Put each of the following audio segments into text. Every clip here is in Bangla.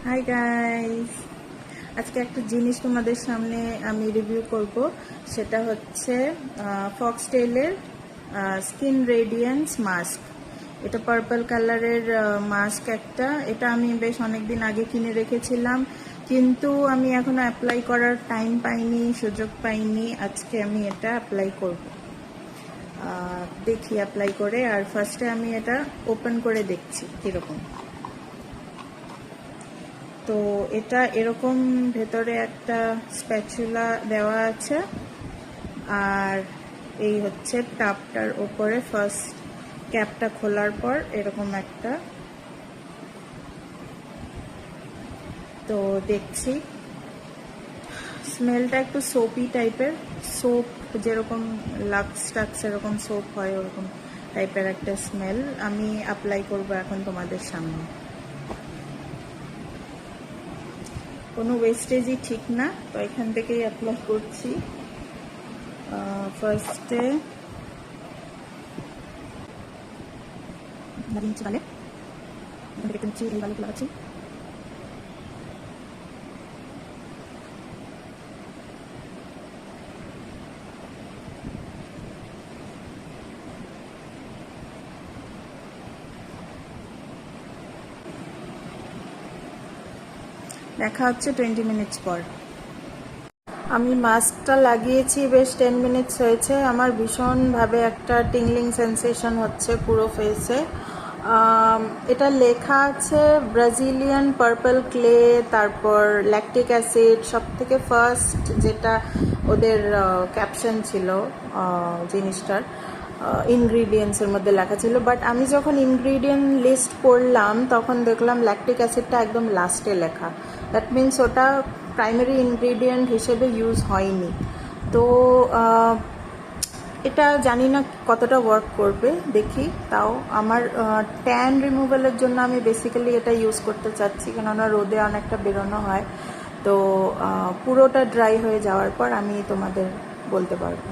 হাই গাইস, আজকে একটা জিনিস তোমাদের সামনে আমি রিভিউ করব। সেটা হচ্ছে ফক্সটেলের স্কিন রেডিয়েন্স মাস্ক। এটা পার্পল কালারের মাস্ক একটা। এটা আমি বেশ অনেকদিন আগে কিনে রেখেছিলাম, কিন্তু আমি এখনো অ্যাপ্লাই করার টাইম পাইনি, সুযোগ পাইনি। আজকে আমি এটা অ্যাপ্লাই করব। দেখি অ্যাপ্লাই করে, আর ফার্স্টে আমি এটা ওপেন করে দেখছি কীরকম। তো এটা এরকম ভেতরে একটা স্প্যাচুলা দেওয়া আছে, আর এই হচ্ছে টাপটার ওপরে ফার্স্ট ক্যাপটা খোলার পর এরকম একটা। তো দেখছি স্মেলটা একটু সোপি টাইপের, সোপ যেরকম লাক্স টাক্স এরকম সোপ হয় ওরকম টাইপের একটা স্মেল। আমি অ্যাপ্লাই করব এখন তোমাদের সামনে। কোনো ওয়েস্টেজই ঠিক না, তো এখান থেকেই অ্যাপ্লাই করছি। ফার্স্টে লাগিয়ে নিচ্ছি গালে, এখান থেকে নিচ্ছি, এই গালে লাগাচ্ছি। দেখা হচ্ছে 20 মিনিটস পর। আমি মাস্কটা লাগিয়েছি বেশ 10 মিনিটস হয়েছে। আমার ভীষণভাবে একটা টিংলিং সেন্সেশন হচ্ছে পুরো ফেসে। এটা লেখা আছে ব্রাজিলিয়ান পার্পল ক্লে, তারপর ল্যাকটিক অ্যাসিড, সব থেকে ফার্স্ট যেটা ওদের ক্যাপশন ছিল জিনিসটার ইনগ্রিডিয়েন্টসের মধ্যে লেখা ছিল। বাট আমি যখন ইনগ্রিডিয়েন্ট লিস্ট পড়লাম তখন দেখলাম ল্যাকটিক অ্যাসিডটা একদম লাস্টে লেখা। দ্যাট মিনস ওটা প্রাইমারি ইনগ্রিডিয়েন্ট হিসেবে ইউজ হয়নি। তো এটা জানি না কতটা ওয়ার্ক করবে, দেখি। তাও আমার ট্যান রিমুভালের জন্য আমি বেসিক্যালি এটা ইউজ করতে চাচ্ছি, কেননা রোদে অনেকটা বেরোনো হয়। তো পুরোটা ড্রাই হয়ে যাওয়ার পর আমি তোমাদের বলতে পারবো।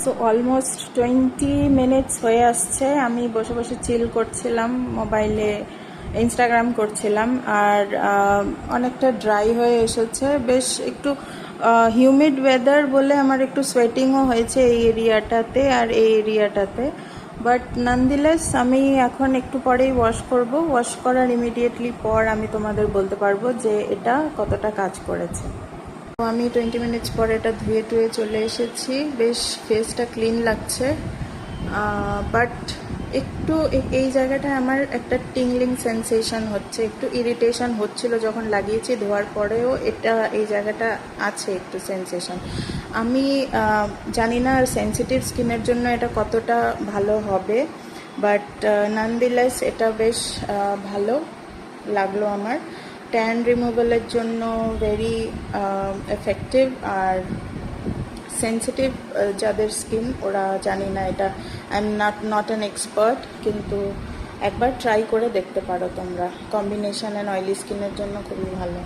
সো অলমোস্ট 20 মিনিটস হয়ে আসছে। আমি বসে বসে চিল করছিলাম, মোবাইলে ইনস্টাগ্রাম করছিলাম, আর অনেকটা ড্রাই হয়ে এসেছে। বেশ একটু হিউমিড ওয়েদার বলে আমার একটু সোয়েটিংও হয়েছে এই এরিয়াটাতে আর এই এরিয়াটাতে। বাট নানদিলেস আমি এখন একটু পরেই ওয়াশ করব। ওয়াশ করার ইমিডিয়েটলি পর আমি তোমাদের বলতে পারবো যে এটা কতটা কাজ করেছে। তো আমি 20 মিনিটস পর এটা ধুয়ে টুয়ে চলে এসেছি। বেশ ফেসটা ক্লিন লাগছে, বাট একটু এই জায়গাটায় আমার একটা টিংলিং সেন্সেশন হচ্ছে, একটু ইরিটেশন হচ্ছিল যখন লাগিয়েছি। ধোয়ার পরেও এটা এই জায়গাটা আছে একটু সেন্সেশন। আমি জানি না সেন্সিটিভ স্কিনের জন্য এটা কতটা ভালো হবে, বাট নানদিলেস এটা বেশ ভালো লাগলো আমার। ট্যান রিমুভালের জন্য ভেরি এফেক্টিভ। আর সেন্সিটিভ যাদের স্কিন, ওরা জানি না, এটা I am not an expert, কিন্তু একবার ট্রাই করে দেখতে পারো তোমরা। কম্বিনেশন অ্যান্ড অয়েলি স্কিনের জন্য খুবই ভালো।